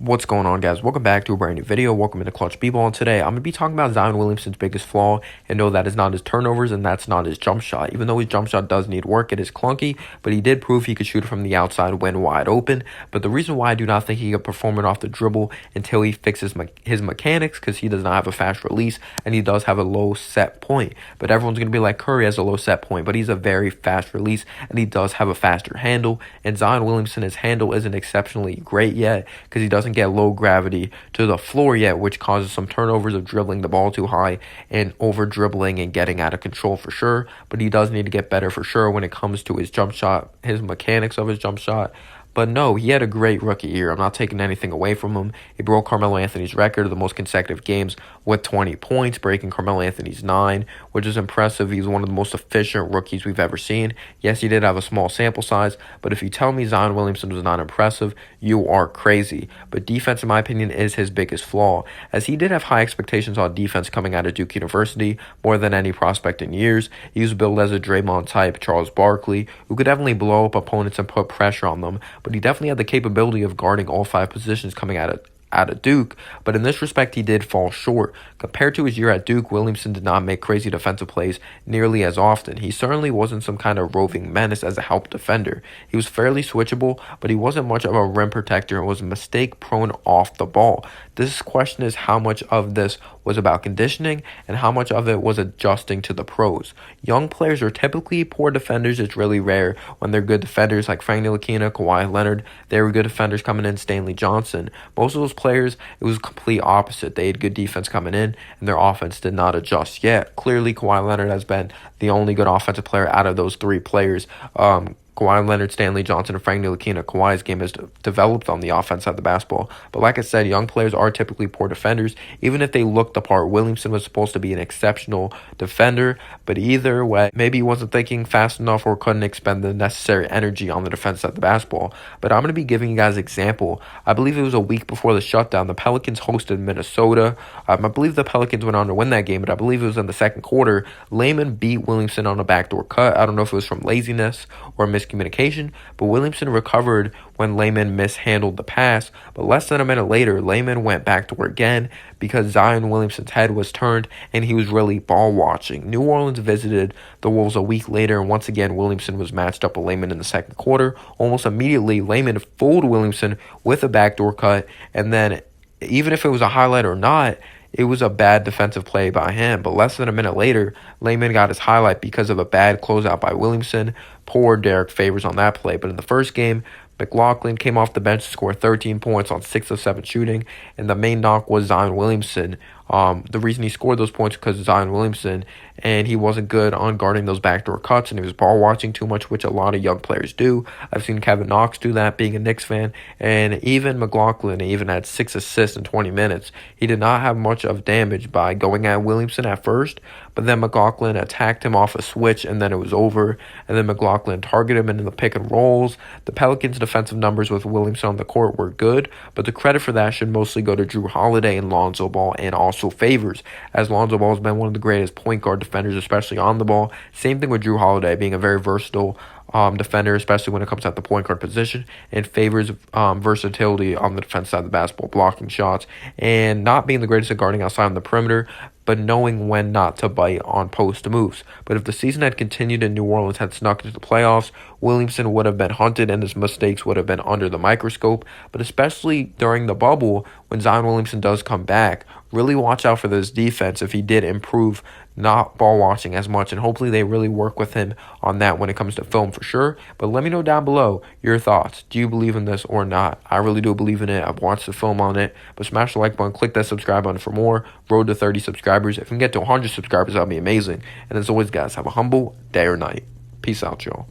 What's going on, guys? Welcome back to a brand new video. Welcome into Clutch B-Ball. And today I'm going to be talking about Zion Williamson's biggest flaw, and no, that is not his turnovers and that's not his jump shot. Even though his jump shot does need work, it is clunky, but he did prove he could shoot it from the outside when wide open. But the reason why I do not think he could perform it off the dribble until he fixes his mechanics, because he does not have a fast release and he does have a low set point. But everyone's going to be like, Curry has a low set point, but he's a very fast release and he does have a faster handle. And Zion Williamson, his handle isn't exceptionally great yet because he doesn't get low gravity to the floor yet, which causes some turnovers of dribbling the ball too high and over dribbling and getting out of control for sure. But he does need to get better for sure when it comes to his jump shot, his mechanics of his jump shot. But no, he had a great rookie year. I'm not taking anything away from him. He broke Carmelo Anthony's record of the most consecutive games with 20 points, breaking Carmelo Anthony's 9, which is impressive. He's one of the most efficient rookies we've ever seen. Yes, he did have a small sample size, but if you tell me Zion Williamson was not impressive, you are crazy. But defense, in my opinion, is his biggest flaw, as he did have high expectations on defense coming out of Duke University, more than any prospect in years. He was billed as a Draymond type, Charles Barkley, who could definitely blow up opponents and put pressure on them, but he definitely had the capability of guarding all 5 positions coming out of Duke, but in this respect, he did fall short. Compared to his year at Duke, Williamson did not make crazy defensive plays nearly as often. He certainly wasn't some kind of roving menace as a help defender. He was fairly switchable, but he wasn't much of a rim protector and was mistake-prone off the ball. This question is how much of this was about conditioning and how much of it was adjusting to the pros. Young players are typically poor defenders. It's really rare when they're good defenders, like Frank Ntilikina, Kawhi Leonard. They were good defenders coming in, Stanley Johnson. Most of those players, it was complete opposite. They had good defense coming in, and their offense did not adjust yet. Clearly, Kawhi Leonard has been the only good offensive player out of those 3 players. Kawhi Leonard, Stanley Johnson, and Frank Ntilikina. Kawhi's game has developed on the offense side of the basketball. But like I said, young players are typically poor defenders, even if they look the part. Williamson was supposed to be an exceptional defender, but either way, maybe he wasn't thinking fast enough or couldn't expend the necessary energy on the defense side of the basketball. But I'm going to be giving you guys an example. I believe it was a week before the shutdown. The Pelicans hosted Minnesota. I believe the Pelicans went on to win that game, but I believe it was in the second quarter. Layman beat Williamson on a backdoor cut. I don't know if it was from laziness or miscommunication, but Williamson recovered when Layman mishandled the pass. But less than a minute later, Layman went backdoor again because Zion Williamson's head was turned and he was really ball watching. New Orleans visited the Wolves a week later, and once again, Williamson was matched up with Layman in the second quarter. Almost immediately, Layman fooled Williamson with a backdoor cut, and then even if it was a highlight or not, it was a bad defensive play by him. But less than a minute later, Layman got his highlight because of a bad closeout by Williamson. Poor Derek Favors on that play. But in the first game, McLaughlin came off the bench to score 13 points on 6 of 7 shooting, and the main knock was Zion Williamson. The reason he scored those points because of Zion Williamson, and he wasn't good on guarding those backdoor cuts, and he was ball watching too much, which a lot of young players do. I've seen Kevin Knox do that, being a Knicks fan, and even McLaughlin even had 6 assists in 20 minutes. He did not have much of damage by going at Williamson at first, but then McLaughlin attacked him off a switch, and then it was over, and then McLaughlin targeted him in the pick and rolls. The Pelicans' defensive numbers with Williamson on the court were good, but the credit for that should mostly go to Jrue Holiday and Lonzo Ball, and also Favors, as Lonzo Ball has been one of the greatest point guard defenders, especially on the ball. Same thing with Jrue Holiday, being a very versatile defender, especially when it comes at the point guard position, and Favors versatility on the defense side of the basketball, blocking shots, and not being the greatest at guarding outside on the perimeter, but knowing when not to bite on post moves. But if the season had continued and New Orleans had snuck into the playoffs, Williamson would have been hunted and his mistakes would have been under the microscope. But especially during the bubble, when Zion Williamson does come back, really watch out for this defense if he did improve not ball watching as much, and hopefully they really work with him on that when it comes to film for sure. But let me know down below your thoughts. Do you believe in this or not? I really do believe in it. I've watched the film on it. But smash the like button, click that subscribe button for more. Road to 30 subscribers. If we can get to 100 subscribers, that'll be amazing. And as always, guys, have a humble day or night. Peace out, y'all.